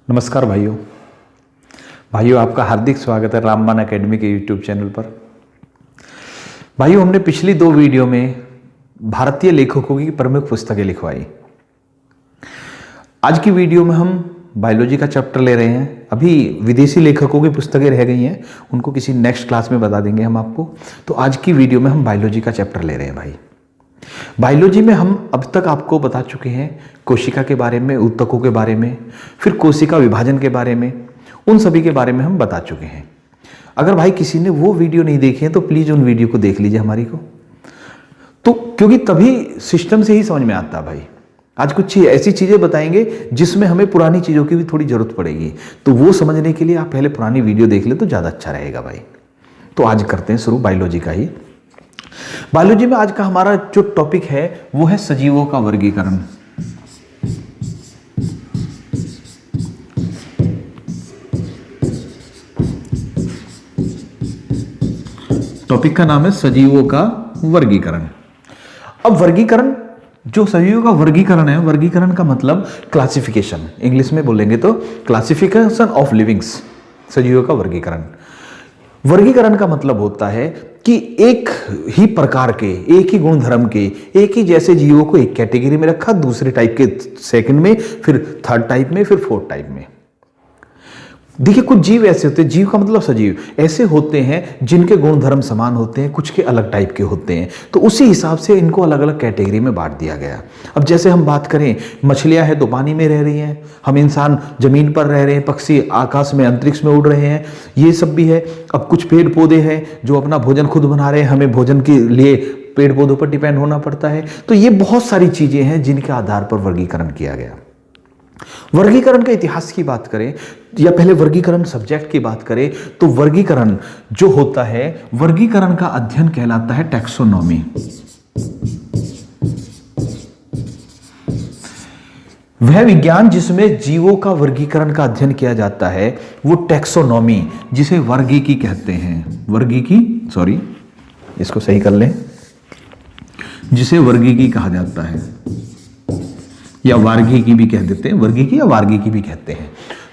नमस्कार भाइयों। आपका हार्दिक स्वागत है रामबाण एकेडमी के यूट्यूब चैनल पर। भाइयों, हमने पिछली 2 वीडियो में भारतीय लेखकों की प्रमुख पुस्तकें लिखवाई। आज की वीडियो में हम बायोलॉजी का चैप्टर ले रहे हैं। अभी विदेशी लेखकों की पुस्तकें रह गई हैं, उनको किसी नेक्स्ट क्लास में बता देंगे हम आपको। तो आज की वीडियो में हम बायोलॉजी का चैप्टर ले रहे हैं भाई। बायोलॉजी में हम अब तक आपको बता चुके हैं कोशिका के बारे में, ऊतकों के बारे में, फिर कोशिका विभाजन के बारे में, उन सभी के बारे में हम बता चुके हैं। अगर भाई किसी ने वो वीडियो नहीं देखे हैं तो प्लीज उन वीडियो को देख लीजिए हमारी को, तो क्योंकि तभी सिस्टम से ही समझ में आता है भाई। आज कुछ ऐसी चीजें बताएंगे जिसमें हमें पुरानी चीजों की भी थोड़ी जरूरत पड़ेगी, तो वो समझने के लिए आप पहले पुरानी वीडियो देख ले तो ज्यादा अच्छा रहेगा भाई। तो आज करते हैं शुरू बायोलॉजी का ही। बायोलॉजी में आज का हमारा जो टॉपिक है वो है सजीवों का वर्गीकरण। टॉपिक का नाम है सजीवों का वर्गीकरण। अब वर्गीकरण, जो सजीवों का वर्गीकरण है, वर्गीकरण का मतलब क्लासिफिकेशन, इंग्लिश में बोलेंगे तो क्लासिफिकेशन ऑफ लिविंग्स, सजीवों का वर्गीकरण। वर्गीकरण का मतलब होता है कि एक ही प्रकार के, एक ही गुणधर्म के, एक ही जैसे जीवों को एक कैटेगरी में रखा, दूसरे टाइप के सेकंड में, फिर थर्ड टाइप में, फिर फोर्थ टाइप में। देखिए, कुछ जीव ऐसे होते हैं, जीव का मतलब सजीव ऐसे होते हैं जिनके गुणधर्म समान होते हैं, कुछ के अलग टाइप के होते हैं, तो उसी हिसाब से इनको अलग अलग कैटेगरी में बांट दिया गया। अब जैसे हम बात करें, मछलियां हैं तो पानी में रह रही हैं, हम इंसान जमीन पर रह रहे हैं, पक्षी आकाश में अंतरिक्ष में उड़ रहे हैं, ये सब भी है। अब कुछ पेड़ पौधे हैं जो अपना भोजन खुद बना रहे हैं, हमें भोजन के लिए पेड़ पौधों पर डिपेंड होना पड़ता है। तो ये बहुत सारी चीजें हैं जिनके आधार पर वर्गीकरण किया गया। वर्गीकरण के इतिहास की बात करें या पहले वर्गीकरण सब्जेक्ट की बात करें, तो वर्गीकरण जो होता है, वर्गीकरण का अध्ययन कहलाता है टैक्सोनॉमी। वह विज्ञान जिसमें जीवों का वर्गीकरण का अध्ययन किया जाता है वो टैक्सोनॉमी, जिसे वर्गीकी कहते हैं। वर्गीकी, सॉरी इसको सही कर लें, जिसे वर्गीकी कहा जाता है, या वार्गीकी भी कह देते हैं, वर्गीकी या वार्गीकी भी कहते हैं।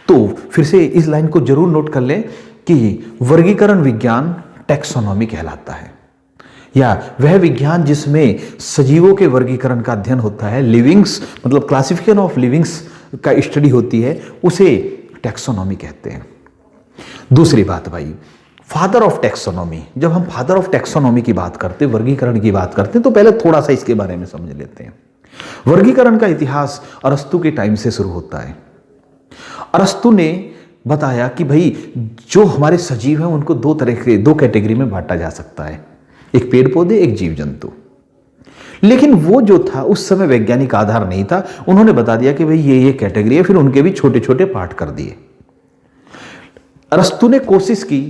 तो फिर से इस लाइन को जरूर नोट कर लें कि वर्गीकरण विज्ञान टैक्सोनॉमी कहलाता है, या वह विज्ञान जिसमें सजीवों के वर्गीकरण का अध्ययन होता है, लिविंग्स मतलब क्लासिफिकेशन ऑफ लिविंग्स का स्टडी होती है, उसे टैक्सोनॉमी कहते हैं। दूसरी बात भाई, फादर ऑफ टैक्सोनॉमी। जब हम फादर ऑफ टैक्सोनॉमी की बात करते हैं, वर्गीकरण की बात करते हैं, तो पहले थोड़ा सा इसके बारे में समझ लेते हैं। वर्गीकरण का इतिहास अरस्तु के टाइम से शुरू होता है। अरस्तु ने बताया कि भाई जो हमारे सजीव हैं उनको दो कैटेगरी में बांटा जा सकता है, एक पेड़ पौधे, एक जीव जंतु। लेकिन वो जो था उस समय वैज्ञानिक आधार नहीं था, उन्होंने बता दिया कि भाई ये कैटेगरी है, फिर उनके भी छोटे छोटे पार्ट कर दिए। अरस्तु ने कोशिश की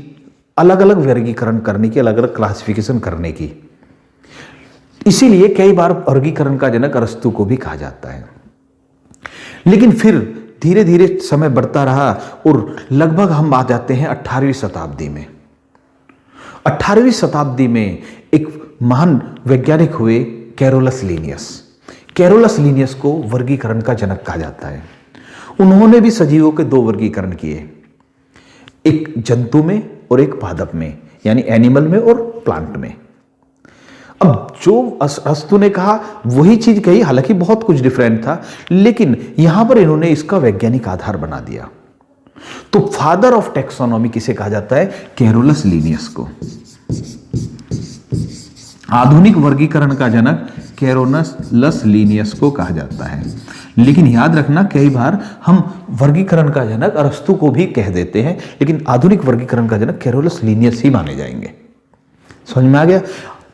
अलग अलग वर्गीकरण करने की, अलग अलग क्लासिफिकेशन करने की, इसीलिए कई बार वर्गीकरण का जनक अरस्तु को भी कहा जाता है। लेकिन फिर धीरे धीरे समय बढ़ता रहा और लगभग हम आ जाते हैं 18वीं शताब्दी में। 18वीं शताब्दी में एक महान वैज्ञानिक हुए, कैरोलस लीनियस। कैरोलस लीनियस को वर्गीकरण का जनक कहा जाता है। उन्होंने भी सजीवों के 2 वर्गीकरण किए, एक जंतु में और एक पादप में, यानी एनिमल में और प्लांट में। अब जो अरस्तु ने कहा वही चीज कही, हालांकि बहुत कुछ डिफरेंट था, लेकिन यहां पर इन्होंने इसका वैज्ञानिक आधार बना दिया। तो फादर ऑफ टैक्सोनॉमी किसे कहा जाता है? कैरोलस लीनियस को। आधुनिक वर्गीकरण का जनक कैरोलस लीनियस को कहा जाता है। लेकिन याद रखना, कई बार हम वर्गीकरण का जनक अरस्तु को भी कह देते हैं, लेकिन आधुनिक वर्गीकरण का जनक कैरोलस लीनियस ही माने जाएंगे। समझ में आ गया?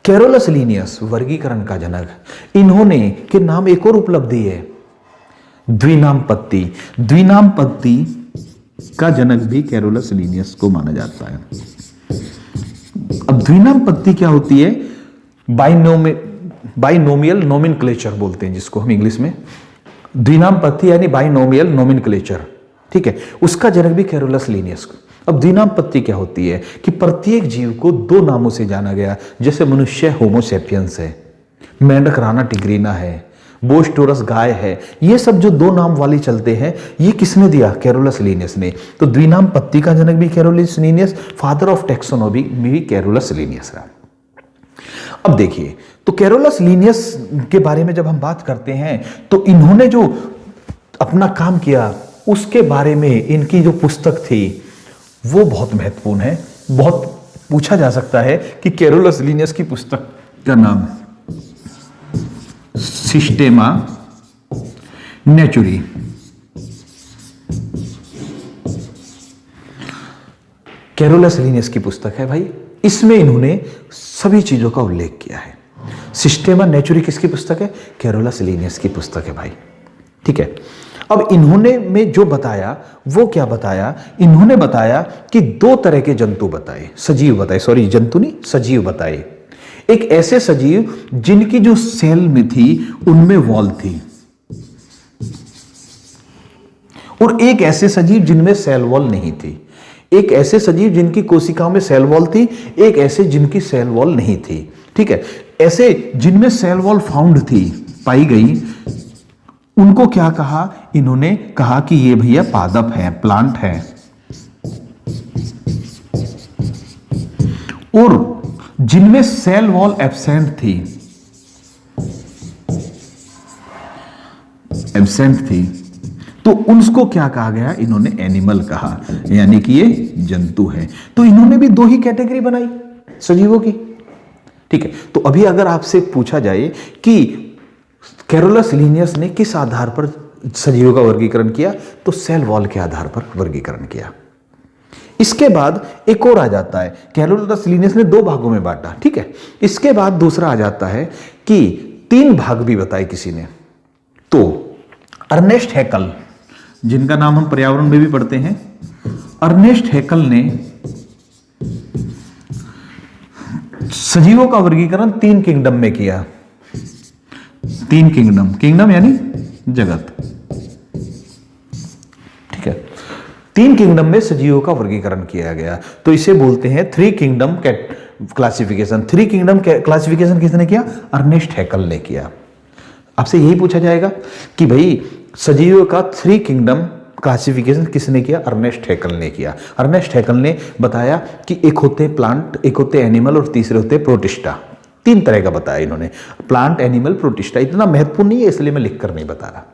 कैरोलस लीनियस वर्गीकरण का जनक। इन्होंने के नाम एक और उपलब्धि है, द्विनामपत्ति। द्विनामपत्ति का जनक भी कैरोलस लीनियस को माना जाता है। अब द्विनामपत्ति क्या होती है? बाइनोमियल नोमेनक्लेचर बोलते हैं जिसको हम इंग्लिश में। द्विनामपत्ति यानी बाइनोमियल नोमेनक्लेचर, ठीक है, उसका जनक भी कैरोलस लीनियस। अब द्विनामपत्ति क्या होती है कि प्रत्येक जीव को 2 नामों से जाना गया, जैसे मनुष्य होमो सेपियंस है, मेंढक राना टिग्रीना है, बोस्टोरस गाय है, ये सब जो दो नाम वाली चलते हैं, ये किसने दिया? कैरोलस लीनियस ने। तो द्विनाम पत्ती का जनक भी Carolus Linnaeus, father of taxonomy भी कैरोलस लीनियस रहा। अब देखिए, तो कैरोलस लीनियस के बारे में जब हम बात करते हैं तो इन्होंने जो अपना काम किया उसके बारे में इनकी जो पुस्तक थी वो बहुत महत्वपूर्ण है। बहुत पूछा जा सकता है कि कैरोलस लीनियस की पुस्तक का नाम सिस्टेमा नेचुरी। कैरोलस लीनियस की पुस्तक है भाई, इसमें इन्होंने सभी चीजों का उल्लेख किया है। सिस्टेमा नेचुरी किसकी पुस्तक है? कैरोलस लीनियस की पुस्तक है भाई, ठीक है। अब इन्होंने में जो बताया वो क्या बताया? इन्होंने बताया कि दो तरह के जंतु बताए, सजीव बताए, सॉरी जंतु नहीं, सजीव बताए। एक ऐसे सजीव जिनकी जो सेल में थी उनमें वॉल थी, और एक ऐसे सजीव जिनमें सेल वॉल नहीं थी। एक ऐसे सजीव जिनकी कोशिकाओं में सेल वॉल थी, एक ऐसे जिनकी सेल वॉल नहीं थी, ठीक है। ऐसे जिनमें सेल वॉल फाउंड थी, पाई गई, उनको क्या कहा? इन्होंने कहा कि ये भैया पादप है, प्लांट है। और जिनमें सेल वॉल एब्सेंट थी तो उसको क्या कहा गया? इन्होंने एनिमल कहा, यानी कि ये जंतु है। तो इन्होंने भी दो ही कैटेगरी बनाई सजीवों की, ठीक है। तो अभी अगर आपसे पूछा जाए कि कैरोलस लीनियस ने किस आधार पर सजीवों का वर्गीकरण किया, तो सेल वॉल के आधार पर वर्गीकरण किया। इसके बाद एक और आ जाता है, कैरोलस लीनियस ने दो भागों में बांटा, ठीक है। इसके बाद दूसरा आ जाता है कि तीन भाग भी बताए किसी ने। तो अर्नेस्ट हैकल, जिनका नाम हम पर्यावरण में भी पढ़ते हैं, अर्नेस्ट हैकल ने सजीवों का वर्गीकरण तीन किंगडम में किया। तीन किंगडम, किंगडम यानी जगत, ठीक है। तीन किंगडम में सजीवों का वर्गीकरण किया गया, तो इसे बोलते हैं three kingdom classification. Three kingdom classification किसने किया? अर्नेस्ट हैकल ने किया। आपसे यही पूछा जाएगा कि भाई सजीवों का थ्री किंगडम क्लासिफिकेशन किसने किया? अर्नेस्ट हैकल ने किया। अर्नेस्ट हैकल ने बताया कि एक होते प्लांट, एक होते एनिमल और तीसरे होते प्रोटिस्टा। तीन तरह का बताया इन्होंने, प्लांट, एनिमल, प्रोटिस्टा। इतना महत्वपूर्ण नहीं है इसलिए मैं लिखकर नहीं बता रहा,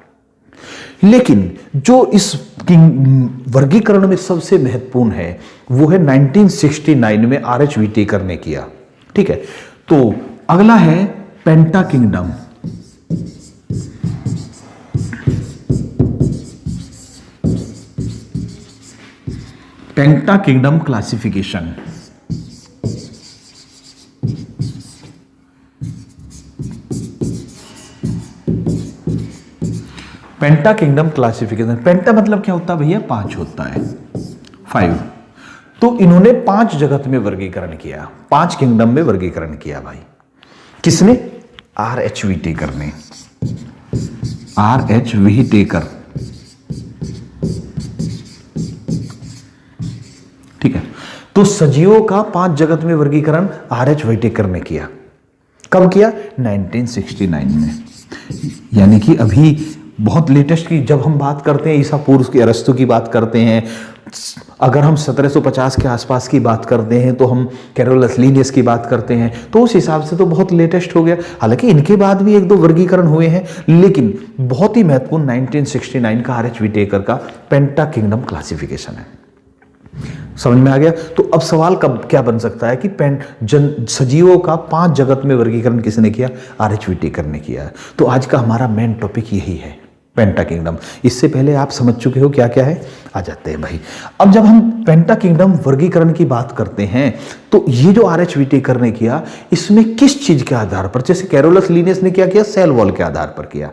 लेकिन जो इस वर्गीकरण में सबसे महत्वपूर्ण है वो है 1969 में आर.एच. व्हिटेकर ने किया, ठीक है। तो अगला है पेंटा किंगडम। पेंटा किंगडम क्लासिफिकेशन। पेंटा किंगडम क्लासिफिकेशन, पेंटा मतलब क्या होता है भैया? पांच होता है, 5। तो इन्होंने 5 जगत में वर्गीकरण किया, 5 किंगडम में वर्गीकरण किया भाई। किसने? आर.एच. व्हिटेकर ने। आर.एच. व्हिटेकर, ठीक है। तो सजीवों का 5 जगत में वर्गीकरण आर.एच. व्हिटेकर ने किया। कब किया? 1969 में। यानी कि अभी बहुत लेटेस्ट की जब हम बात करते हैं, ईसा पूर्व की, अरस्तु की बात करते हैं, अगर हम 1750 के आसपास की बात करते हैं तो हम कैरोलस लीनियस की बात करते हैं, तो उस हिसाब से तो बहुत लेटेस्ट हो गया। हालांकि इनके बाद भी एक दो वर्गीकरण हुए हैं, लेकिन बहुत ही महत्वपूर्ण 1969 का आर.एच. व्हिटेकर का पेंटा किंगडम क्लासिफिकेशन है। समझ में आ गया? तो अब सवाल कब क्या बन सकता है कि सजीवों का 5 जगत में वर्गीकरण किसने किया? आर.एच. व्हिटेकर ने किया। तो आज का हमारा मेन टॉपिक यही है, पेंटा किंगडम। इससे पहले आप समझ चुके हो क्या क्या है, आ जाते हैं भाई। अब जब हम पेंटा किंगडम वर्गीकरण की बात करते हैं तो ये जो आर.एच. व्हिटेकर ने किया, इसमें किस चीज के आधार पर? जैसे कैरोलस लीनियस ने क्या किया? सेल वॉल के आधार पर किया,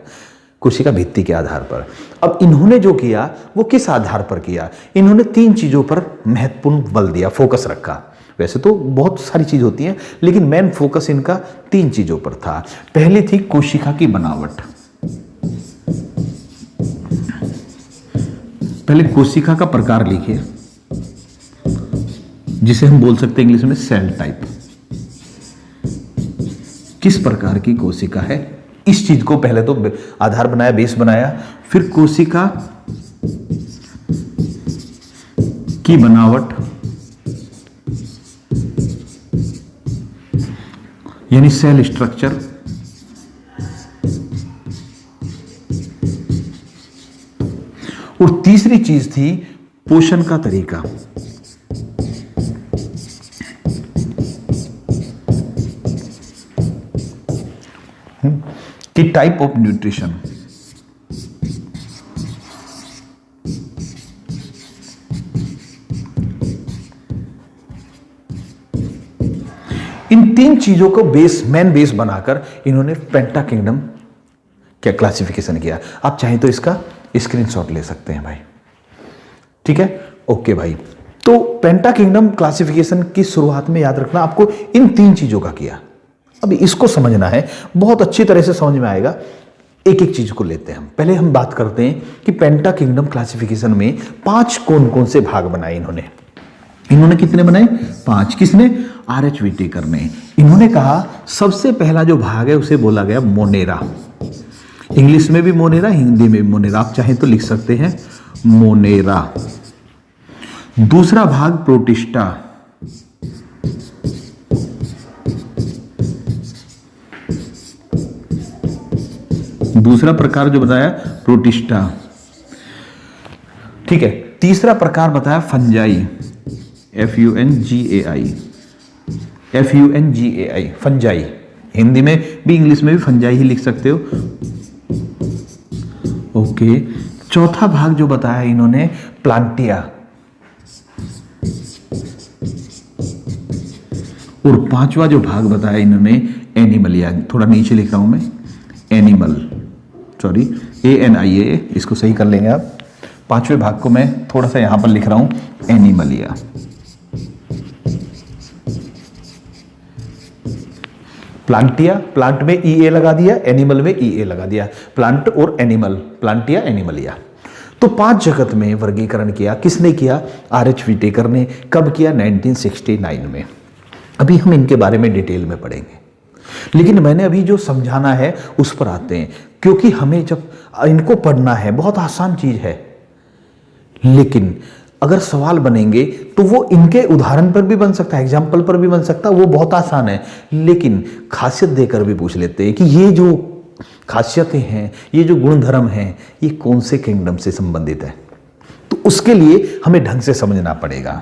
कोशिका भित्ति के आधार पर। अब इन्होंने जो किया वो किस आधार पर किया? इन्होंने 3 चीजों पर महत्वपूर्ण बल दिया, फोकस रखा। वैसे तो बहुत सारी चीज होती हैं, लेकिन मेन फोकस इनका 3 चीजों पर था। पहली थी कोशिका की बनावट। पहले कोशिका का प्रकार लिखिए, जिसे हम बोल सकते हैं इंग्लिश में सेल टाइप। किस प्रकार की कोशिका है? इस चीज को पहले तो आधार बनाया, बेस बनाया, फिर कोशिका की बनावट यानी सेल स्ट्रक्चर, और तीसरी चीज थी पोषण का तरीका। कि टाइप ऑफ न्यूट्रिशन। इन तीन चीजों को मेन बेस बनाकर इन्होंने पेंटा किंगडम क्या क्लासिफिकेशन किया। आप चाहें तो इसका स्क्रीनशॉट ले सकते हैं भाई, ठीक है, ओके भाई। तो पेंटा किंगडम क्लासिफिकेशन की शुरुआत में याद रखना आपको इन तीन चीजों का किया। अब इसको समझना है, बहुत अच्छी तरह से समझ में आएगा। एक एक चीज को लेते हैं हम। पहले हम बात करते हैं कि पेंटा किंगडम क्लासिफिकेशन में 5 कौन कौन से भाग बनाए इन्होंने कितने बनाए? 5। किसने? RH व्हिटेकर ने। इन्होंने कहा सबसे पहला जो भाग है उसे बोला गया मोनेरा। इंग्लिश में भी मोनेरा, हिंदी में भी मोनेरा, आप चाहें तो लिख सकते हैं मोनेरा। दूसरा भाग प्रोटिस्टा, दूसरा प्रकार जो बताया प्रोटिस्टा, ठीक है। तीसरा प्रकार बताया फंजाई, FUNGAI, फंजाई। हिंदी में भी इंग्लिश में भी फंजाई ही लिख सकते हो, ओके। चौथा भाग जो बताया इन्होंने प्लांटिया, और पांचवा जो भाग बताया इन्होंने एनिमलिया। थोड़ा नीचे लिख रहा हूं मैं, एनिमल, सॉरी ANIA, इसको सही कर लेंगे आप। पांचवें भाग को मैं थोड़ा सा यहां पर लिख रहा हूं एनिमलिया। प्लांटिया, प्लांट में EA लगा दिया, एनिमल में EA लगा दिया, प्लांट और एनिमल, प्लांटिया एनिमलिया। तो 5 जगत में वर्गीकरण किया। किसने किया? RH व्हिटेकर ने। कब किया? 1969 में। अभी हम इनके बारे में डिटेल में पढ़ेंगे, लेकिन मैंने अभी जो समझाना है उस पर आते हैं, क्योंकि हमें जब इनको पढ़ना है, बहुत आसान चीज है, लेकिन अगर सवाल बनेंगे तो वो इनके उदाहरण पर भी बन सकता है, एग्जाम्पल पर भी बन सकता है, वो बहुत आसान है। लेकिन खासियत देकर भी पूछ लेते हैं कि ये जो खासियतें हैं, ये जो गुणधर्म हैं, ये कौन से किंगडम से संबंधित है। तो उसके लिए हमें ढंग से समझना पड़ेगा।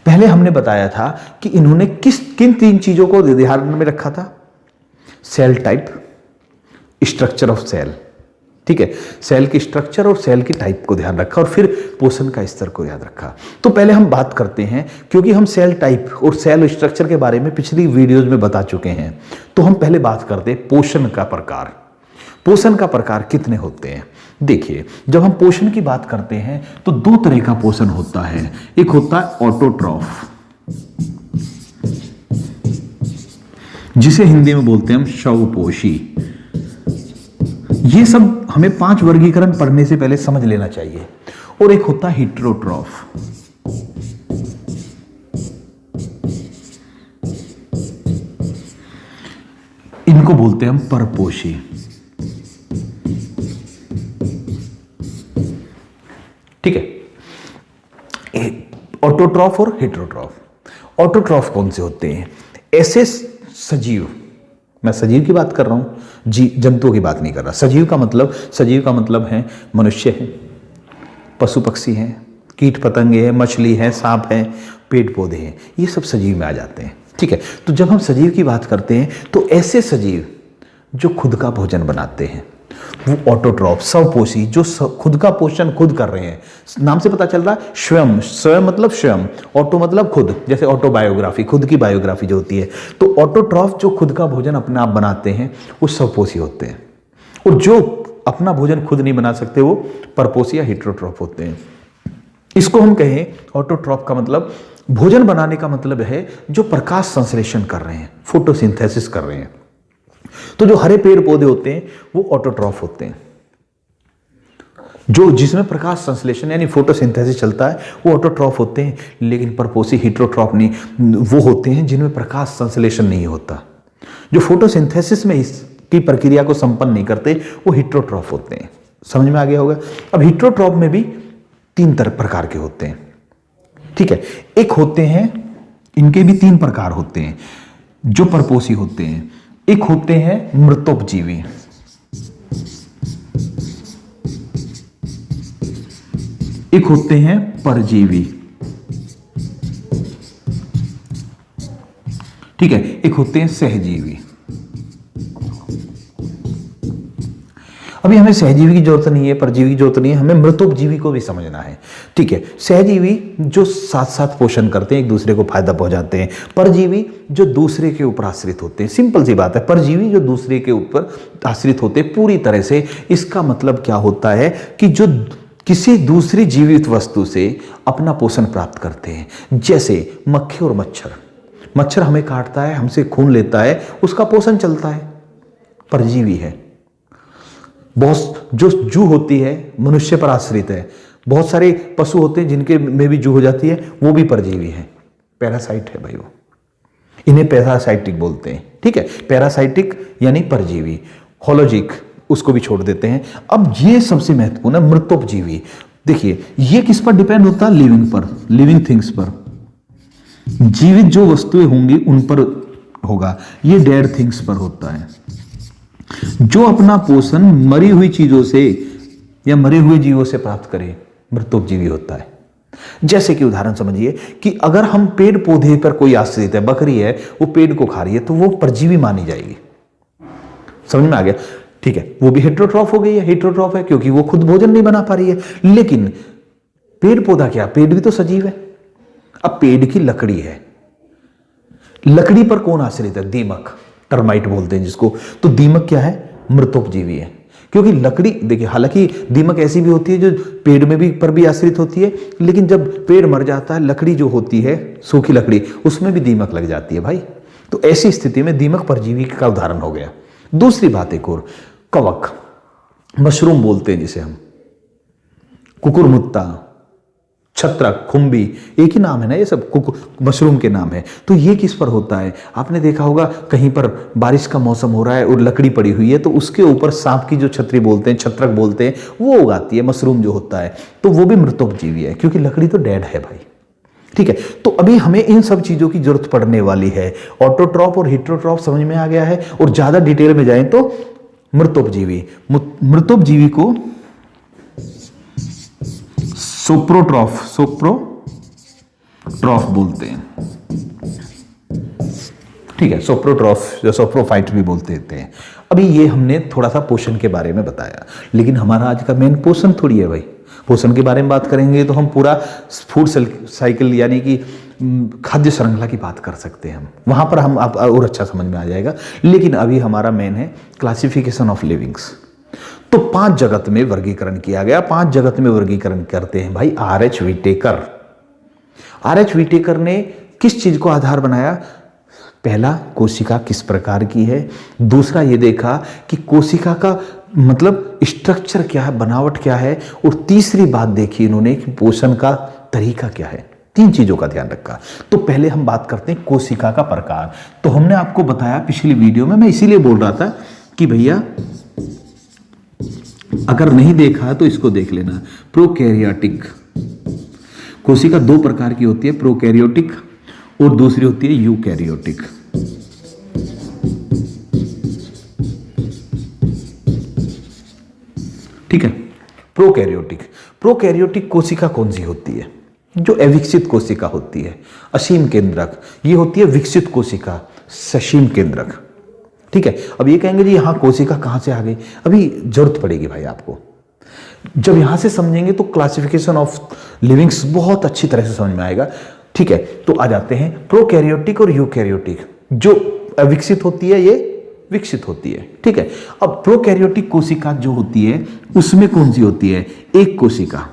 पहले हमने बताया था कि इन्होंने किन 3 चीजों को ध्यान में रखा था? Cell type, structure of cell, ठीक है, सेल की स्ट्रक्चर और सेल की टाइप को ध्यान रखा, और फिर पोषण का स्तर को याद रखा। तो पहले हम बात करते हैं, क्योंकि हम सेल टाइप और सेल स्ट्रक्चर के बारे में पिछली वीडियोज में बता चुके हैं, तो हम पहले बात करते हैं पोषण का प्रकार। पोषण का प्रकार कितने होते हैं? देखिए, जब हम पोषण की बात करते हैं तो 2 तरह का पोषण होता है। एक होता है ऑटोट्रॉफ, जिसे हिंदी में बोलते हैं हम स्वपोषी। ये सब हमें 5 वर्गीकरण पढ़ने से पहले समझ लेना चाहिए। और एक होता है हेटेरोट्रॉफ, इनको बोलते हैं हम परपोषी। ठीक है, ऑटोट्रॉफ और हेटेरोट्रॉफ। ऑटोट्रॉफ कौन से होते हैं? ऐसे सजीव, मैं सजीव की बात कर रहा हूं, जंतुओं की बात नहीं कर रहा। सजीव का मतलब है मनुष्य है, पशु पक्षी हैं, कीट पतंगे हैं, मछली है, सांप है, पेड़ पौधे हैं, ये सब सजीव में आ जाते हैं। ठीक है, तो जब हम सजीव की बात करते हैं तो ऐसे सजीव जो खुद का भोजन बनाते हैं वो ऑटोट्रॉफ, स्वपोषी, जो खुद का पोषण खुद कर रहे हैं। नाम से पता चल रहा है, स्वयं, स्वयं मतलब स्वयं, ऑटो मतलब खुद, जैसे ऑटोबायोग्राफी, खुद की बायोग्राफी जो होती है। तो ऑटोट्रॉफ जो खुद का भोजन अपने आप बनाते हैं वो स्वपोषी होते हैं, और जो अपना भोजन खुद नहीं बना सकते वो परपोषी या हेटेरोट्रॉफ होते हैं। इसको हम कहें, ऑटोट्रॉफ का मतलब, भोजन बनाने का मतलब है जो प्रकाश संश्लेषण कर रहे हैं, फोटोसिंथेसिस कर रहे हैं। तो जो हरे पेड़ पौधे होते हैं वो ऑटोट्रॉफ होते हैं, जो जिसमें प्रकाश संश्लेषण यानी फोटोसिंथेसिस चलता है वो ऑटोट्रॉफ होते हैं। लेकिन परपोषी हेटेरोट्रॉफ नहीं, वो होते हैं जिनमें प्रकाश संश्लेषण नहीं होता। जो फोटोसिंथेसिस में की प्रक्रिया को संपन्न नहीं करते, वो हेटेरोट्रॉफ होते हैं। समझ में आ गया होगा। अब हेटेरोट्रॉफ में भी 3 प्रकार के होते हैं, ठीक है। एक होते हैं, इनके भी 3 प्रकार होते हैं जो परपोषी होते हैं। एक होते हैं मृतोपजीवी, एक होते हैं परजीवी, ठीक है, एक होते हैं सहजीवी। अभी हमें सहजीवी की जरूरत नहीं है, परजीवी की जरूरत नहीं है, हमें मृतोपजीवी को भी समझना है, ठीक है। सहजीवी जो साथ साथ पोषण करते हैं, एक दूसरे को फायदा पहुंचाते हैं। परजीवी जो दूसरे के ऊपर आश्रित होते हैं। सिंपल सी बात है, परजीवी जो दूसरे के ऊपर आश्रित होते हैं पूरी तरह से। इसका मतलब क्या होता है कि जो किसी दूसरी जीवित वस्तु से अपना पोषण प्राप्त करते हैं, जैसे मक्खी और मच्छर। मच्छर हमें काटता है, हमसे खून लेता है, उसका पोषण चलता है, परजीवी है। बहुत जो जू होती है मनुष्य पर आश्रित है। बहुत सारे पशु होते हैं जिनके में भी जू हो जाती है, वो भी परजीवी है, पैरासाइट है भाई वो। इन्हें पैरासाइटिक बोलते हैं, ठीक है। पैरासाइटिक यानी परजीवी। होलोजिक उसको भी छोड़ देते हैं। अब ये सबसे महत्वपूर्ण है मृतोपजीवी। देखिए ये किस पर डिपेंड होता है? लिविंग पर, लिविंग थिंग्स पर। जीवित जो वस्तुएं होंगी उन पर होगा, ये डेड थिंग्स पर होता है। जो अपना पोषण मरी हुई चीजों से या मरे हुए जीवों से प्राप्त करे, मृतोपजीवी होता है। जैसे कि उदाहरण समझिए कि अगर हम पेड़ पौधे पर कोई आश्रित है, बकरी है, वो पेड़ को खा रही है, तो वो परजीवी मानी जाएगी। समझ में आ गया, ठीक है। वो भी हेटेरोट्रॉफ हो गई है, हेटेरोट्रॉफ है क्योंकि वो खुद भोजन नहीं बना पा रही है। लेकिन पेड़ पौधा क्या, पेड़ भी तो सजीव है। अब पेड़ की लकड़ी है, लकड़ी पर कौन आश्रित है? दीमक, टर्माइट बोलते हैं जिसको। तो दीमक क्या है? मृतोपजीवी है, क्योंकि लकड़ी, देखिए हालांकि दीमक ऐसी भी होती है जो पेड़ में भी पर भी आश्रित होती है, लेकिन जब पेड़ मर जाता है, लकड़ी जो होती है सूखी लकड़ी, उसमें भी दीमक लग जाती है भाई। तो ऐसी स्थिति में दीमक परजीवी का उदाहरण हो गया। दूसरी बात एक और, कवक, मशरूम बोलते हैं जिसे हम, कुकुरमुत्ता, छत्रक, खुंबी, एक ही नाम है ना, ये सब मशरूम के नाम है। तो ये किस पर होता है? आपने देखा होगा कहीं पर बारिश का मौसम हो रहा है और लकड़ी पड़ी हुई है, तो उसके ऊपर सांप की जो छतरी बोलते हैं, छत्रक बोलते हैं, वो उगाती है, मशरूम जो होता है। तो वो भी मृतोपजीवी है क्योंकि लकड़ी तो डेड है भाई, ठीक है। तो अभी हमें इन सब चीजों की जरूरत पड़ने वाली है। ऑटोट्रॉफ और हेटेरोट्रॉफ समझ में आ गया है। और ज्यादा डिटेल में जाएं तो मृतोपजीवी, मृतोपजीवी को सोप्रोट्रॉफ बोलते हैं, ठीक है। सोप्रोट्रॉफ या सोप्रोफाइट भी बोलते हैं। अभी ये हमने थोड़ा सा पोषण के बारे में बताया, लेकिन हमारा आज का मेन पोषण थोड़ी है भाई। पोषण के बारे में बात करेंगे तो हम पूरा फूड साइकिल यानी कि खाद्य श्रृंखला की बात कर सकते हैं हम, वहां पर हम आप और अच्छा समझ में आ जाएगा। लेकिन अभी हमारा मेन है क्लासिफिकेशन ऑफ लिविंग्स। तो 5 जगत में वर्गीकरण किया गया। 5 जगत में वर्गीकरण करते हैं भाई R.H. विटेकर। R.H. विटेकर ने किस चीज को आधार बनाया? पहला, कोशिका किस प्रकार की है। दूसरा, ये देखा कि कोशिका का मतलब स्ट्रक्चर क्या है, बनावट क्या है। और तीसरी बात देखी इन्होंने कि पोषण का तरीका क्या है। 3 चीजों का ध्यान रखा। तो पहले हम बात करते हैं कोशिका का प्रकार। तो हमने आपको बताया पिछली वीडियो में, मैं इसीलिए बोल रहा था कि भैया अगर नहीं देखा तो इसको देख लेना। प्रोकैरियोटिक कोशिका 2 प्रकार की होती है, प्रोकैरियोटिक और दूसरी होती है यूकैरियोटिक। ठीक है। प्रोकैरियोटिक कोशिका कौन सी होती है? जो अविकसित कोशिका होती है, असीम केंद्रक। ये होती है विकसित कोशिका, ससीम केंद्रक। ठीक है। अब ये कहेंगे जी यहां कोशिका कहां से आ गई? अभी जरूरत पड़ेगी भाई आपको। जब यहां से समझेंगे तो क्लासिफिकेशन ऑफ लिविंग्स बहुत अच्छी तरह से समझ में आएगा। ठीक है। तो आ जाते हैं प्रोकैरियोटिक और यूकैरियोटिक। जो अविकसित होती है ये विकसित होती है। ठीक है। अब प्रोकैरियोटिक कोशिका जो होती है उसमें कौन सी होती है? एक कोशिका।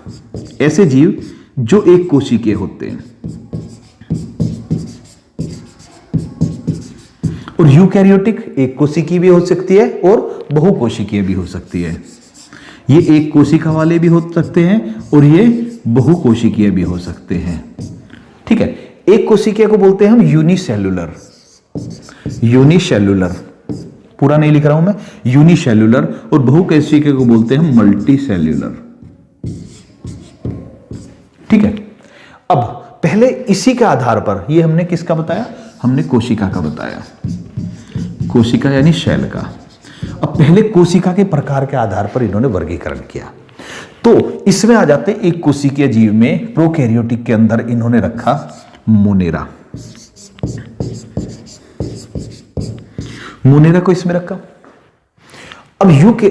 ऐसे जीव जो एक कोशिकीय होते हैं। और यूकैरियोटिक एक कोशिकीय भी हो सकती है और बहुकोशिकीय भी हो सकती है। ये एक कोशिका वाले भी हो सकते हैं और ये बहुकोशिकीय भी हो सकते हैं। ठीक है। एक कोशिकीय को बोलते हैं हम यूनिसेल्युलर पूरा नहीं लिख रहा हूं मैं, यूनिसेल्यूलर, और बहुकोशिकीय को बोलते हैं मल्टी सेल्यूलर। ठीक है, अब पहले इसी के आधार पर, ये हमने किसका बताया, हमने कोशिका का बताया, कोशिका यानी सेल का। अब पहले कोशिका के प्रकार के आधार पर इन्होंने वर्गीकरण किया। तो इसमें आ जाते हैं एक कोशिकीय जीव में, प्रोकैरियोटिक के अंदर इन्होंने रखा मोनेरा, मोनेरा को इसमें रखा। अब यू के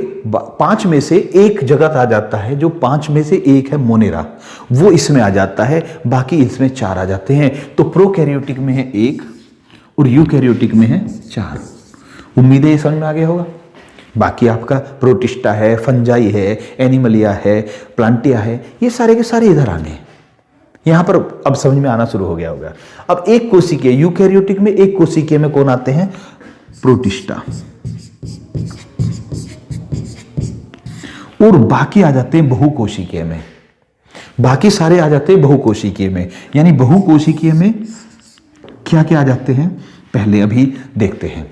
5 में से एक जगत आ जाता है, जो 5 में से एक है मोनेरा, वो इसमें आ जाता है, बाकी इसमें 4 आ जाते हैं। तो प्रोकैरियोटिक में है 1 और यूकैरियोटिक में है 4। उम्मीद है ये समझ में आ गया होगा। बाकी आपका प्रोटिस्टा है, फंजाई है, एनिमलिया है, प्लांटिया है, ये सारे के सारे इधर आने हैं। यहां पर अब समझ में आना शुरू हो गया होगा। अब एक कोशिकीय यूकैरियोटिक में, एक कोशिकीय में कौन आते हैं, प्रोटिस्टा, और बाकी आ जाते हैं बहुकोशिकीय में। बाकी सारे आ जाते हैं बहुकोशिकीय में। यानी बहुकोशिकीय में क्या क्या आ जाते हैं, पहले अभी देखते हैं।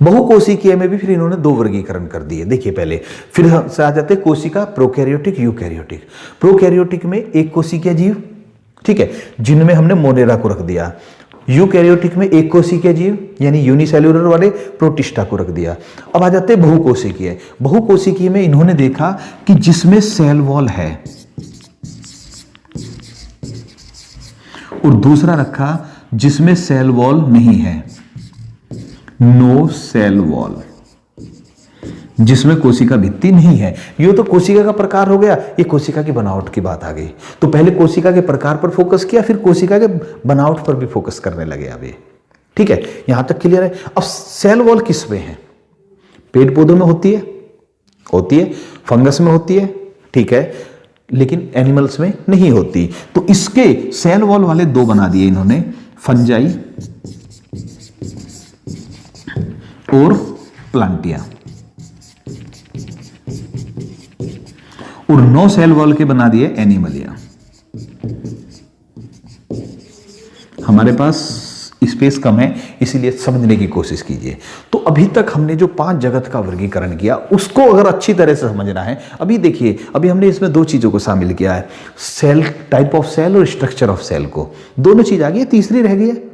बहुकोशिकीय में भी फिर इन्होंने 2 वर्गीकरण कर दिए। देखिए पहले फिर से आ जाते हैं कोशिका, प्रोकैरियोटिक, यूकैरियोटिक। प्रोकैरियोटिक में एक कोशिकीय जीव, ठीक है, जिनमें हमने मोनेरा को रख दिया। यूकैरियोटिक में एक कोशिकीय जीव यानी यूनिसेल्यूलर वाले प्रोटिस्टा को रख दिया। अब आ जाते हैं बहुकोशिकीय। बहुकोशिकीय में इन्होंने देखा कि जिसमें सेल वॉल है, और दूसरा रखा जिसमें सेल वॉल नहीं है, नो सेल वॉल, जिसमें कोशिका भित्ति नहीं है। ये तो कोशिका का प्रकार हो गया, ये कोशिका की बनावट की बात आ गई। तो पहले कोशिका के प्रकार पर फोकस किया, फिर कोशिका के बनावट पर भी फोकस करने लगे अब ये। ठीक है, यहां तक क्लियर है। अब सेल वॉल किस में है, पेड़ पौधों में होती है, फंगस में होती है, ठीक है, लेकिन एनिमल्स में नहीं होती। तो इसके सेल वॉल वाले 2 बना दिए इन्होंने, फंजाई और प्लांटिया, और 9 सेल वॉल के बना दिए एनिमलिया। हमारे पास स्पेस कम है, इसीलिए समझने की कोशिश कीजिए। तो अभी तक हमने जो 5 जगत का वर्गीकरण किया, उसको अगर अच्छी तरह से समझना है, अभी देखिए, अभी हमने इसमें 2 चीजों को शामिल किया है, सेल, टाइप ऑफ सेल और स्ट्रक्चर ऑफ सेल को। दोनों चीज आ गई है, तीसरी रह गई है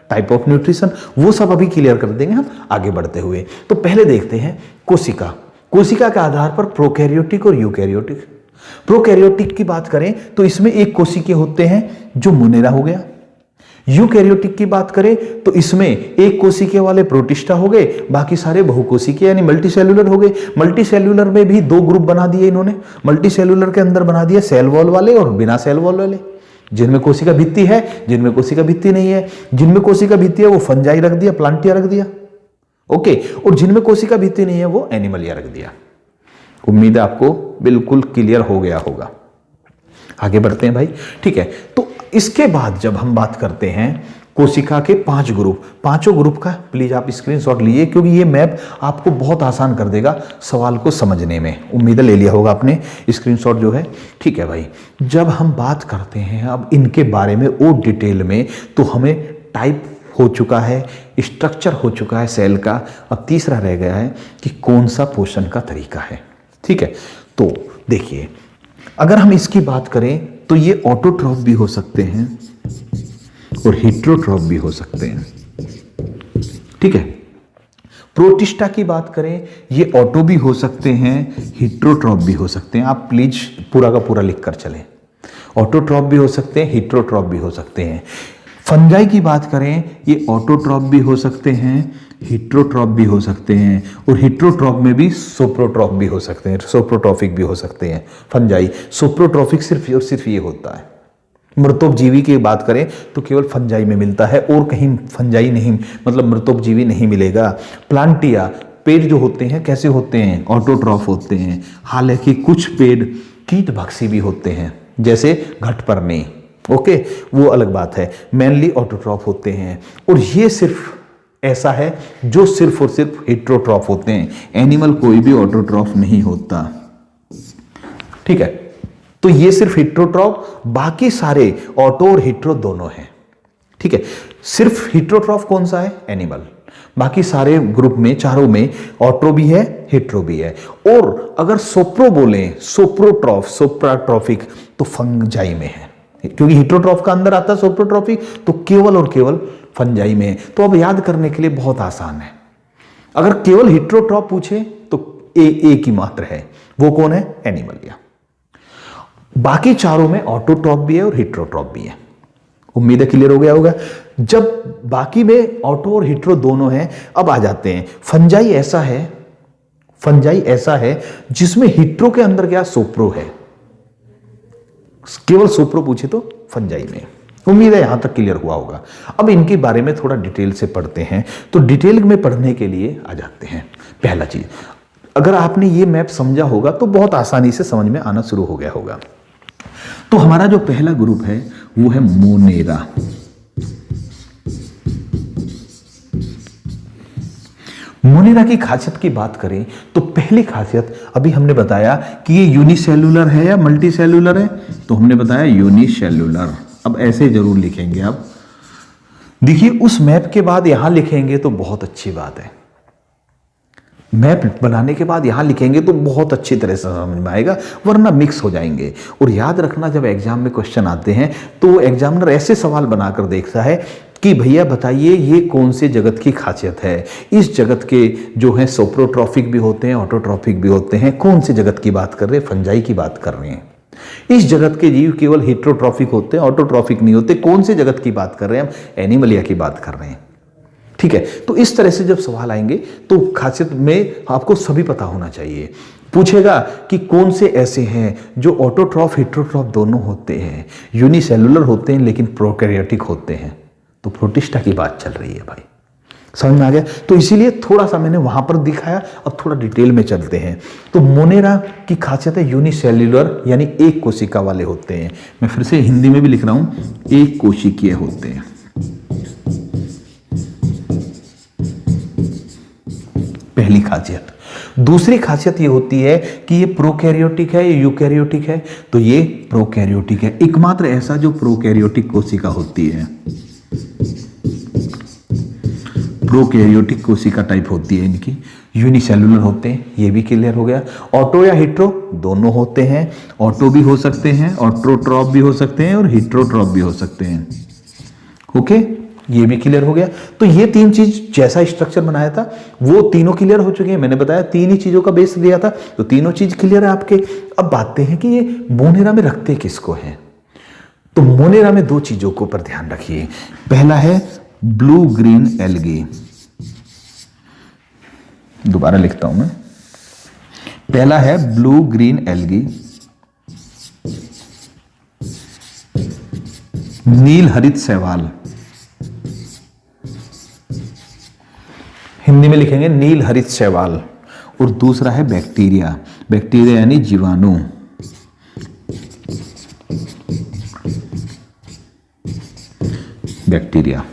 टाइप ऑफ न्यूट्रिशन। वो सब अभी क्लियर कर देंगे हम आगे बढ़ते हुए। तो पहले देखते हैं कोशिका। कोशिका के आधार पर प्रोकैरियोटिक और यूकैरियोटिक। प्रोकैरियोटिक की बात करें तो इसमें एक कोशिकीय होते हैं, जो मोनेरा हो गया। यूकैरियोटिक की बात करें तो इसमें एक कोशिकीय वाले प्रोटिस्टा हो गए, बाकी सारे बहुकोशिकीय यानी मल्टी सेल्यूलर हो गए। मल्टी सेल्यूलर में भी 2 ग्रुप बना दिए इन्होंने। मल्टी सेल्यूलर के अंदर बना दिए सेल वॉल वाले और बिना सेल वॉल वाले, जिनमें कोशिका भित्ति है, जिनमें कोशिका भित्ति नहीं है। जिनमें कोशिका भित्ति है वो फंजाई रख दिया, प्लांटिया रख दिया, ओके, और जिनमें कोशिका भित्ति नहीं है वो एनिमलिया रख दिया। उम्मीद है आपको बिल्कुल क्लियर हो गया होगा। आगे बढ़ते हैं भाई, ठीक है। तो इसके बाद जब हम बात करते हैं कोशिका के 5 ग्रुप, पांचों ग्रुप का प्लीज आप स्क्रीनशॉट लीजिए, क्योंकि ये मैप आपको बहुत आसान कर देगा सवाल को समझने में। उम्मीद ले लिया होगा आपने स्क्रीनशॉट जो है, ठीक है भाई। जब हम बात करते हैं अब इनके बारे में और डिटेल में, तो हमें टाइप हो चुका है, स्ट्रक्चर हो चुका है सेल का। अब तीसरा रह गया है कि कौन सा पोषण का तरीका है, ठीक है। तो देखिए, अगर हम इसकी बात करें तो ये ऑटोट्रॉफ भी हो सकते हैं और हेटेरोट्रॉफ भी हो सकते हैं, ठीक है। प्रोटिस्टा की बात करें, ये ऑटो भी हो सकते हैं, हेटेरोट्रॉफ भी हो सकते हैं। आप प्लीज पूरा का पूरा लिख कर चलें। ऑटोट्रॉफ भी हो सकते हैं, हेटेरोट्रॉफ भी हो सकते हैं। फंजाई की बात करें, ये ऑटोट्रॉफ भी हो सकते हैं, हेटेरोट्रॉफ भी हो सकते हैं, और हेटेरोट्रॉफ में भी सोप्रोट्रॉफ भी हो सकते हैं, सोप्रोट्रॉफिक भी हो सकते हैं फंजाई। सोप्रोट्रॉफिक सिर्फ और सिर्फ ये होता है। मृतोपजीवी की बात करें तो केवल फंजाई में मिलता है, और कहीं फंजाई नहीं, मतलब मृतोपजीवी नहीं मिलेगा। प्लांटिया, पेड़ जो होते हैं कैसे होते हैं, ऑटोट्रॉफ होते हैं। हालांकि कुछ पेड़ कीट भक्षी भी होते हैं, जैसे घटपर्णी, ओके, वो अलग बात है। मेनली ऑटोट्रॉफ होते हैं, और ये सिर्फ ऐसा है जो सिर्फ और सिर्फ हेटेरोट्रॉफ होते हैं। एनिमल कोई भी ऑटोट्रॉफ नहीं होता, ठीक है। तो ये सिर्फ हेटेरोट्रॉफ, बाकी सारे ऑटो और हेटेरो दोनों हैं, ठीक है। सिर्फ हेटेरोट्रॉफ कौन सा है, एनिमल। बाकी सारे ग्रुप में, चारों में ऑटो भी है, हेट्रो भी है। और अगर सोप्रो बोले, सोप्रोट्रॉफ, सोप्राट्रॉफिक, तो फंजाई में है, क्योंकि हेट्रोट्रॉफ का अंदर आता है सोप्रोट्रॉफिक, तो केवल और केवल फंजाई में है। तो अब याद करने के लिए बहुत आसान है। अगर केवल हेट्रोट्रॉफ पूछे तो एक ही मात्र है, वो कौन है? एनिमलिया। बाकी चारों में ऑटोट्रॉफ भी है और हेट्रोट्रॉफ भी है। उम्मीद है क्लियर हो गया होगा। जब बाकी में ऑटो और हेट्रो दोनों हैं, अब आ जाते हैं फंजाई। ऐसा है जिसमें हेट्रो के अंदर क्या? सोप्रो है। केवल सोप्रो पूछे तो फंजाई में। उम्मीद है यहां तक क्लियर हुआ होगा। अब इनके बारे में थोड़ा डिटेल से पढ़ते हैं। तो डिटेल में पढ़ने के लिए आ जाते हैं। पहला चीज, अगर आपने ये मैप समझा होगा तो बहुत आसानी से समझ में आना शुरू हो गया होगा। तो हमारा जो पहला ग्रुप है वो है मोनेरा। मोनेरा की खासियत की बात करें तो पहली खासियत अभी हमने बताया कि ये यूनिसेल्युलर है या मल्टीसेल्युलर है, तो हमने बताया यूनिसेल्युलर। अब ऐसे जरूर लिखेंगे आप। देखिए उस मैप के बाद यहां लिखेंगे तो बहुत अच्छी बात है। मैप बनाने के बाद यहां लिखेंगे तो बहुत अच्छी तरह से समझ में आएगा, वरना मिक्स हो जाएंगे। और याद रखना, जब एग्जाम में क्वेश्चन आते हैं तो एग्जामिनर ऐसे सवाल बनाकर देखता है कि भैया बताइए ये कौन से जगत की खासियत है। इस जगत के जो है सोप्रोट्रॉफिक भी होते हैं, ऑटोट्रॉफिक भी होते हैं। कौन से जगत की बात कर रहे हैं? फंजाई की बात कर रहे हैं। इस जगत के जीव केवल हेट्रोट्रॉफिक होते हैं, ऑटोट्रॉफिक नहीं होते। कौन से जगत की बात कर रहे हैं? हम एनिमलिया की बात कर रहे हैं। ठीक है, तो इस तरह से जब सवाल आएंगे तो खासियत में आपको सभी पता होना चाहिए। पूछेगा कि कौन से ऐसे हैं जो ऑटोट्रॉफ हेट्रोट्रॉफ दोनों होते हैं, यूनिसेलुलर होते हैं लेकिन प्रोकैरियोटिक होते हैं। तो प्रोटिस्टा की बात चल रही है भाई, समझ में आ गया। तो इसीलिए थोड़ा सा मैंने वहां पर दिखाया। अब थोड़ा डिटेल में चलते हैं। तो मोनेरा की खासियत है यूनिसेल्युलर, यानी एक कोशिका वाले होते हैं। मैं फिर से हिंदी में भी लिख रहा हूं, एक कोशिकीय होते हैं। पहली खासियत। दूसरी खासियत ये होती है कि ये प्रोकैरियोटिक है या यूकैरियोटिक है, तो ये प्रोकैरियोटिक है। एकमात्र ऐसा जो प्रोकैरियोटिक कोशिका होती है, प्रोकैरियोटिक कोशिका टाइप होती है इनकी। यूनिसेलुलर होते हैं, ये भी क्लियर हो गया। ऑटो या हेट्रो दोनों होते हैं। ऑटो भी हो सकते हैं, ऑटोट्रॉफ भी हो सकते हैं और हेट्रोट्रॉफ भी हो सकते हैं। ओके, ये भी क्लियर हो गया। तो ये तीन चीज जैसा स्ट्रक्चर बनाया था वो तीनों क्लियर हो चुके हैं। मैंने बताया तीन ही चीजों का बेस दिया था, तो तीनों चीज क्लियर है आपके। अब बातें हैं कि ये मोनेरा में रखते किसको हैं। तो मोनेरा में दो चीजों को पर ध्यान रखिए। पहला है ब्लू ग्रीन एल्गी। दोबारा लिखता हूं मैं, पहला है ब्लू ग्रीन एल्गी, नील हरित शैवाल। हिंदी में लिखेंगे नील हरित शैवाल। और दूसरा है बैक्टीरिया। बैक्टीरिया यानी जीवाणु। बैक्टीरिया।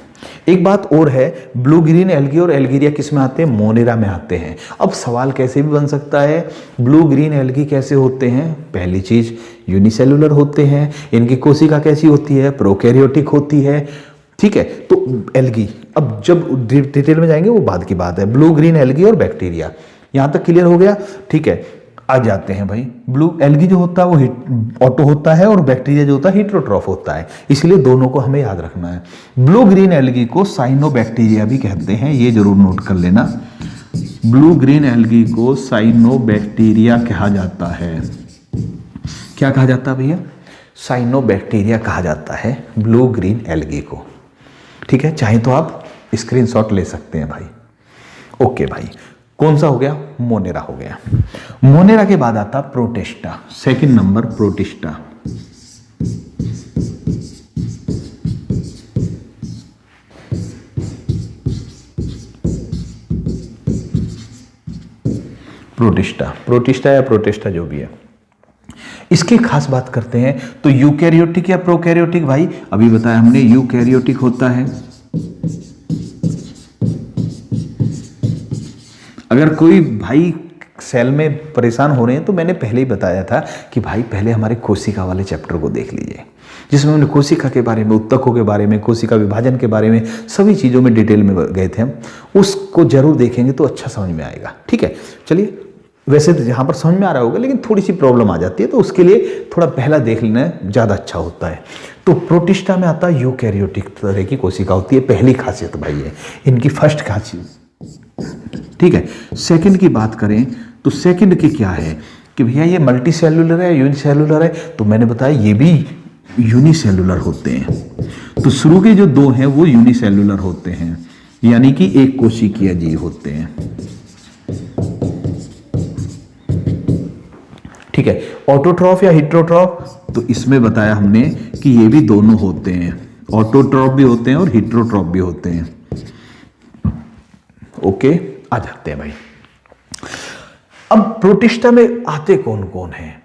एक बात और है, ब्लू ग्रीन एल्गी और एल्गीरिया किस में आते हैं? मोनेरा में आते हैं। अब सवाल कैसे भी बन सकता है, ब्लू ग्रीन एल्गी कैसे होते हैं? पहली चीज यूनिसेलुलर होते हैं। इनकी कोशिका कैसी होती है? प्रोकैरियोटिक होती है। ठीक है, तो एल्गी, अब जब डिटेल में जाएंगे वो बाद की बात है। ब्लू ग्रीन एल्गी और बैक्टीरिया, यहां तक क्लियर हो गया। ठीक है, आ जाते हैं भाई। ब्लू एल्गी जो होता है वो ऑटो होता है और बैक्टीरिया जो होता है हेट्रोट्रॉफ होता है, इसलिए दोनों को हमें याद रखना है। ब्लू ग्रीन एल्गी को साइनोबैक्टीरिया भी कहते हैं, ये जरूर नोट कर लेना। ब्लू ग्रीन एल्गी को साइनोबैक्टीरिया कहा जाता है। क्या कहा जाता है भैया? साइनोबैक्टीरिया कहा जाता है ब्लू ग्रीन एल्गी को। ठीक है, चाहे तो आप स्क्रीनशॉट ले सकते हैं भाई। ओके भाई, कौन सा हो गया? मोनेरा हो गया। मोनेरा के बाद आता protista. Second number protista. Protista या प्रोटिस्टा जो भी है, इसकी खास बात करते हैं तो यूकैरियोटिक या प्रोकैरियोटिक। भाई अभी बताया हमने यूकैरियोटिक होता है। अगर कोई भाई सेल में परेशान हो रहे हैं तो मैंने पहले ही बताया था कि भाई पहले हमारे कोशिका वाले चैप्टर को देख लीजिए। जिसमें हमने कोशिका के बारे में, उत्तकों के बारे में, कोशिका विभाजन के बारे में, सभी चीज़ों में डिटेल में गए थे हम। उसको जरूर देखेंगे तो अच्छा समझ में आएगा। ठीक है, चलिए, वैसे तो यहाँ पर समझ में आ रहा होगा, लेकिन थोड़ी सी प्रॉब्लम आ जाती है, तो उसके लिए थोड़ा पहला देख लेना ज़्यादा अच्छा होता है। तो प्रोटिस्टा में आता है यूकैरियोटिक तरह की कोशिका होती है, पहली खासियत भाई है, इनकी फर्स्ट खासियत। ठीक है, सेकंड की बात करें तो सेकंड की क्या है कि भैया ये मल्टी सेलुलर है, यूनिसेलुलर है, तो मैंने बताया ये भी यूनिसेलुलर होते हैं। तो शुरू के जो दो हैं वो यूनिसेलुलर होते हैं, यानी कि एक कोशिकीय जीव होते हैं। ठीक है, ऑटोट्रॉफ या हिट्रोट्रॉफ, तो इसमें बताया हमने कि ये भी दोनों होते हैं, ऑटोट्रॉफ भी होते हैं और हिट्रोट्रॉफ भी होते हैं। ओके, आ जाते हैं भाई। अब प्रोटिस्टा में आते कौन कौन हैं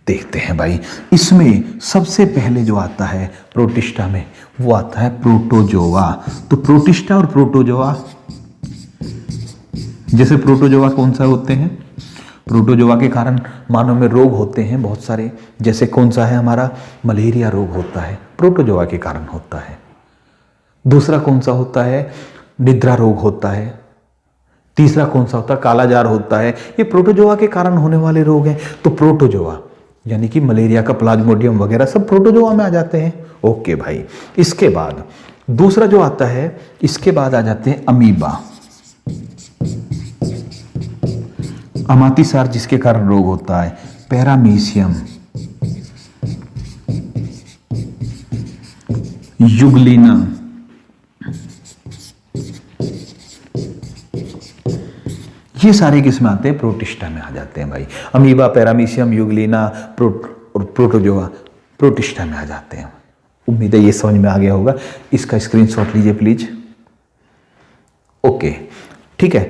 देखते हैं भाई। इसमें सबसे पहले जो आता है प्रोटिस्टा में वो आता है प्रोटोजोआ। तो प्रोटिस्टा और प्रोटोजोआ, जैसे प्रोटोजोआ कौन सा होते हैं, प्रोटोजोआ के कारण मानव में रोग होते हैं बहुत सारे, जैसे कौन सा है हमारा मलेरिया रोग होता है, प्रोटोजोआ के कारण होता है। दूसरा कौन सा होता है, निद्रा रोग होता है। तीसरा कौन सा होता है, कालाजार होता है। ये प्रोटोजोआ के कारण होने वाले रोग हैं। तो प्रोटोजोआ यानी कि मलेरिया का प्लाज्मोडियम वगैरह सब प्रोटोजोआ में आ जाते हैं। ओके भाई, इसके बाद दूसरा जो आता है, इसके बाद आ जाते हैं अमीबा, अमातिसार जिसके कारण रोग होता है, पैरामीशियम, युगलिना, ये सारे किस्में आते हैं प्रोटिस्टा में आ जाते हैं भाई। अमीबा, पैरामीशियम, युगलिना और प्रोटोजोआ प्रोटिस्टा में आ जाते हैं। उम्मीद है ये समझ में आ गया होगा। इसका स्क्रीनशॉट लीजिए प्लीज। ओके, ठीक है।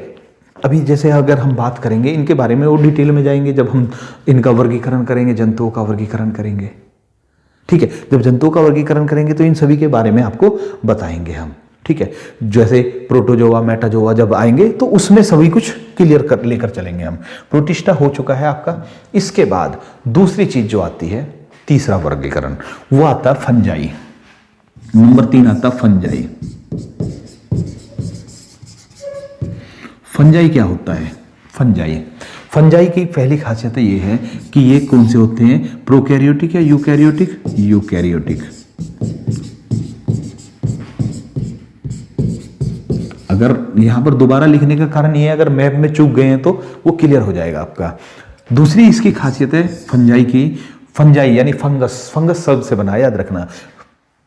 अभी जैसे अगर हम बात करेंगे इनके बारे में और डिटेल में जाएंगे जब हम इनका वर्गीकरण करेंगे, जंतुओं का वर्गीकरण करेंगे। ठीक है, जब जंतुओं का वर्गीकरण करेंगे तो इन सभी के बारे में आपको बताएंगे हम। ठीक है, जैसे प्रोटोजोआ, मेटाजोआ जब आएंगे तो उसमें सभी कुछ क्लियर कर लेकर चलेंगे हम। प्रोटिस्टा हो चुका है आपका। इसके बाद दूसरी चीज जो आती है, तीसरा वर्गीकरण, वो आता है फंजाई। नंबर 3 आता फंजाई। फंजाई क्या होता है, फंजाई की पहली खासियत ये है कि ये कौन से होते हैं, प्रोकैरियोटिक या यूकैरियोटिक, यूकैरियोटिक। अगर यहां पर दोबारा लिखने का कारण ये है, अगर मैप में चूक गए हैं तो वो क्लियर हो जाएगा आपका। दूसरी इसकी खासियत है फंजाई की, फंजाई यानी फंगस, फंगस शब्द से बना, याद रखना।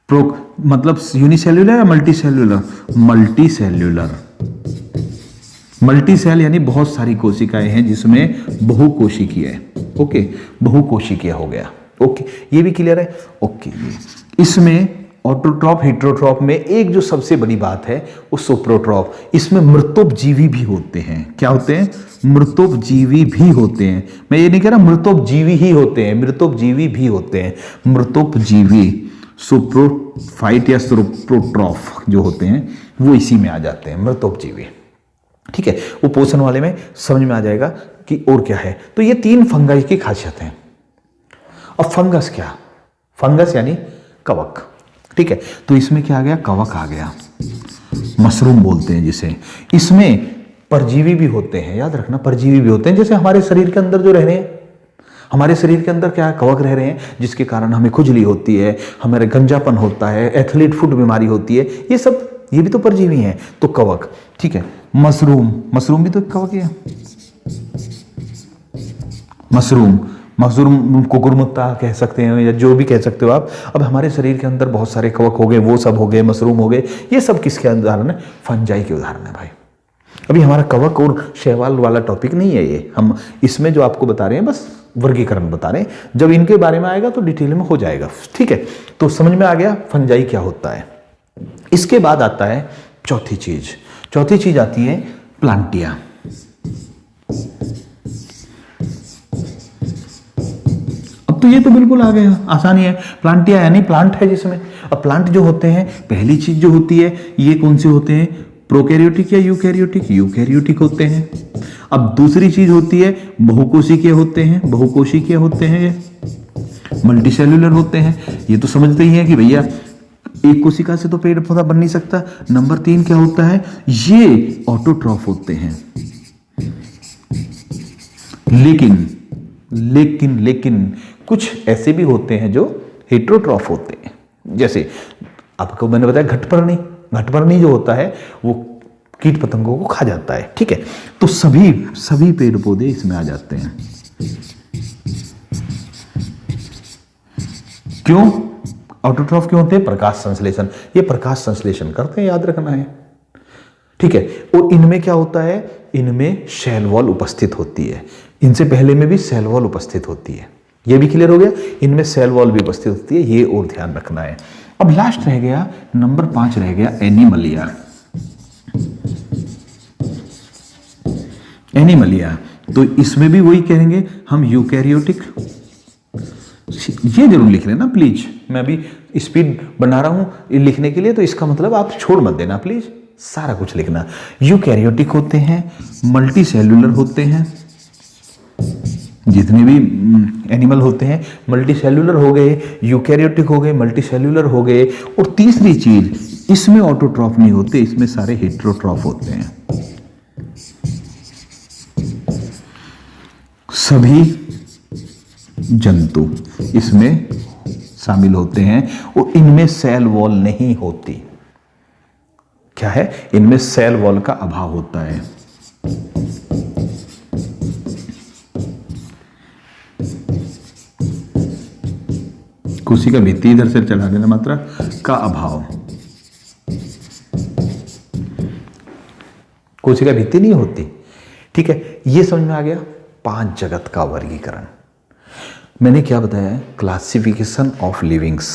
मतलब यूनिसेल्युलर या मल्टीसेल्युलर, मल्टीसेल्युलर, मल्टीसेल यानी बहुत सारी कोशिकाएं हैं जिसमें बहुकोशिकीय है। ओके, बहुकोशिकीय हो गया। ओके, ये भी क्लियर है। ओके, इसमें ऑटोट्रॉफ, हिट्रोट्रॉफ में एक जो सबसे बड़ी बात है वो सोप्रोट्रॉफ, इसमें मृतोपजीवी भी होते हैं। क्या होते हैं, मृतोपजीवी भी होते हैं। मैं ये नहीं कह रहा मृतोपजीवी ही होते हैं, मृतोपजीवी भी होते हैं। मृतोपजीवी सोप्रोफाइट या सोप्रोट्रॉफ जो होते हैं वो इसी में आ जाते हैं, मृतोपजीवी। ठीक है, वो पोषण वाले में समझ में आ जाएगा कि और क्या है। तो ये 3 फंगाई की खासियत है। अब फंगस क्या, फंगस यानी कवक। ठीक है, तो इसमें क्या आ गया, कवक आ गया, मशरूम बोलते हैं जिसे। इसमें परजीवी भी होते हैं, याद रखना, परजीवी भी होते हैं। जैसे हमारे शरीर के अंदर जो रह रहे हैं, हमारे शरीर के अंदर क्या है, कवक रह रहे हैं, जिसके कारण हमें खुजली होती है, हमारे गंजापन होता है, एथलीट फुट बीमारी होती है, ये सब, ये भी तो परजीवी हैं। तो कवक, ठीक है। मशरूम, मशरूम भी तो कवक है। मशरूम कुकुरमुत्ता कह सकते हैं या जो भी कह सकते हो आप। अब हमारे शरीर के अंदर बहुत सारे कवक हो गए, वो सब हो गए, मशरूम हो गए, ये सब किसके उदाहरण है, फंजाई के उदाहरण है भाई। अभी हमारा कवक और शैवाल वाला टॉपिक नहीं है ये, हम इसमें जो आपको बता रहे हैं बस वर्गीकरण बता रहे हैं। जब इनके बारे में आएगा तो डिटेल में हो जाएगा। ठीक है, तो समझ में आ गया फंजाई क्या होता है। इसके बाद आता है चौथी चीज आती है प्लांटिया। अब तो ये तो बिल्कुल आ गया, आसानी है। प्लांटिया यानी प्लांट है जिसमें, अब प्लांट जो होते हैं, पहली चीज जो होती है, ये कौन से होते हैं, प्रोकैरियोटिक या यूकैरियोटिक, यूकैरियोटिक होते हैं। अब दूसरी चीज होती है बहुकोशिकीय होते हैं, बहुकोशिकीय होते हैं ये। मल्टी सेल्यूलर होते हैं, ये तो समझते ही हैं कि भैया एक कोशिका से तो पेड़ पौधा बन नहीं सकता। नंबर 3 क्या होता है, ये ऑटोट्रॉफ होते हैं। लेकिन कुछ ऐसे भी होते हैं जो हेट्रोट्रॉफ होते हैं। जैसे आपको मैंने बताया घटपर्णी जो होता है वो कीट पतंगों को खा जाता है, ठीक है। तो सभी पेड़ पौधे इसमें आ जाते हैं। क्यों ऑटोट्रॉफ क्यों होते हैं, प्रकाश संश्लेषण, ये प्रकाश संश्लेषण करते हैं, याद रखना है, ठीक है। और इनमें क्या होता है, इनमें सेल वॉल उपस्थित होती है। इनसे पहले में भी सेल वॉल उपस्थित होती है, ये भी क्लियर हो गया। इनमें सेल वॉल भी उपस्थित होती है, ये और ध्यान रखना है। अब लास्ट रह गया, नंबर 5 रह गया एनिमलिया। तो इसमें भी वही कहेंगे हम, यूकैरियोटिक। ये जरूर लिख लेना प्लीज, मैं अभी स्पीड बना रहा हूं लिखने के लिए, तो इसका मतलब आप छोड़ मत देना प्लीज, सारा कुछ लिखना। यूकैरियोटिक होते हैं, मल्टी सेल्यूलर होते हैं, जितने भी एनिमल होते हैं मल्टी सेल्यूलर हो गए, यूकैरियोटिक हो गए, मल्टी सेल्यूलर हो गए। और तीसरी चीज, इसमें ऑटोट्रॉफ नहीं होते, इसमें सारे हेट्रोट्रॉफ होते हैं। सभी जंतु इसमें शामिल होते हैं और इनमें सेल वॉल नहीं होती। क्या है, इनमें सेल वॉल का अभाव होता है। कोशिका भित्ति इधर से चला देना, मात्रा का अभाव, कोशिका भित्ति नहीं होती, ठीक है। ये समझ में आ गया 5 जगत का वर्गीकरण। मैंने क्या बताया, क्लासिफिकेशन ऑफ लिविंग्स,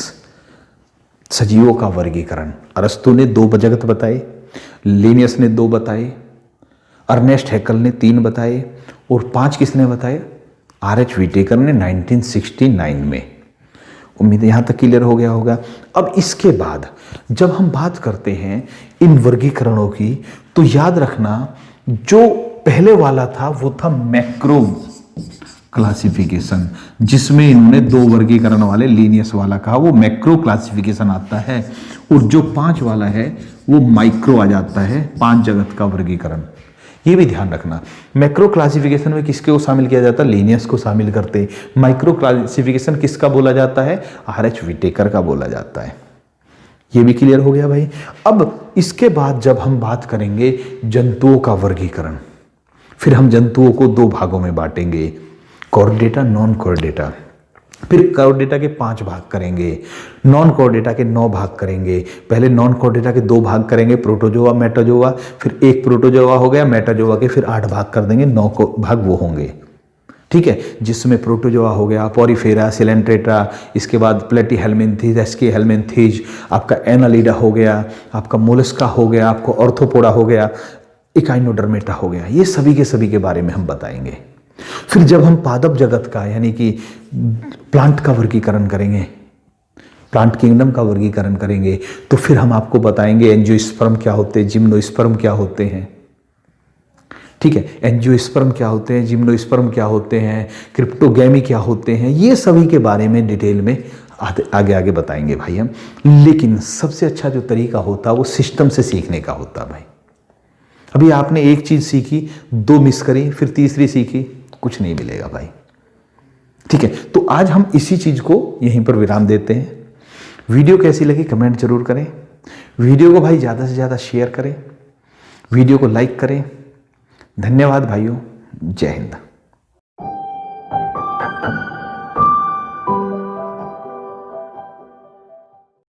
सजीवों का वर्गीकरण। अरस्तु ने 2 जगत बताए, लिनियस ने 2 बताए, अर्नेस्ट हैकल ने 3 बताए, और 5 किसने बताए, R.H. व्हिटेकर ने 1969 में। उम्मीद है यहां तक क्लियर हो गया होगा। अब इसके बाद जब हम बात करते हैं इन वर्गीकरणों की, तो याद रखना जो पहले वाला था वो था मैक्रो क्लासिफिकेशन, जिसमें इन्होंने 2 वर्गीकरण वाले लीनियस वाला कहा, वो मैक्रो क्लासिफिकेशन आता है। और जो 5 वाला है वो माइक्रो आ जाता है, 5 जगत का वर्गीकरण। ये भी ध्यान रखना, मैक्रो क्लासिफिकेशन में किसके को शामिल किया जाता है, लीनियस को शामिल करते। माइक्रो क्लासिफिकेशन किसका बोला जाता है, R.H. व्हिटेकर का बोला जाता है। ये भी क्लियर हो गया भाई। अब इसके बाद जब हम बात करेंगे जंतुओं का वर्गीकरण, फिर हम जंतुओं को 2 भागों में बांटेंगे, कॉर्डेटा, नॉन कॉर्डेटा। फिर कॉर्डेटा के 5 भाग करेंगे, नॉन कॉर्डेटा के 9 भाग करेंगे। पहले नॉन कॉर्डेटा के 2 भाग करेंगे, प्रोटोजोआ, मेटाजोआ, फिर 1 प्रोटोजोआ हो गया, मेटाजोआ के फिर 8 भाग कर देंगे, 9 भाग वो होंगे, ठीक है। जिसमें प्रोटोजोआ हो गया, पॉरीफेरा, सिलेंट्रेटा, इसके बाद प्लेटीहेल्मिन्थीज, एस्कीहेल्मिन्थीज, आपका एनालिडा हो गया, आपका मोलस्का हो गया, आपको ऑर्थोपोडा हो गया, इकाइनोडर्मेटा हो गया। ये सभी के बारे में हम बताएंगे। फिर जब हम पादप जगत का यानी कि प्लांट का वर्गीकरण करेंगे, प्लांट किंगडम का वर्गीकरण करेंगे, तो फिर हम आपको बताएंगे एंजियोस्पर्म क्या होते हैं, जिम्नोस्पर्म क्या होते हैं, ठीक है। एंजियोस्पर्म क्या होते हैं, जिम्नोस्पर्म क्या होते हैं, क्रिप्टोगैमी क्या होते हैं, ये सभी के बारे में डिटेल में आगे आगे बताएंगे भाई हम। लेकिन सबसे अच्छा जो तरीका होता है वो सिस्टम से सीखने का होता है भाई। अभी आपने एक चीज सीखी, 2 मिस करी, फिर तीसरी सीखी, कुछ नहीं मिलेगा भाई, ठीक है। तो आज हम इसी चीज को यहीं पर विराम देते हैं। वीडियो कैसी लगी कमेंट जरूर करें, वीडियो को भाई ज्यादा से ज्यादा शेयर करें, वीडियो को लाइक करें। धन्यवाद भाइयों, जय हिंद।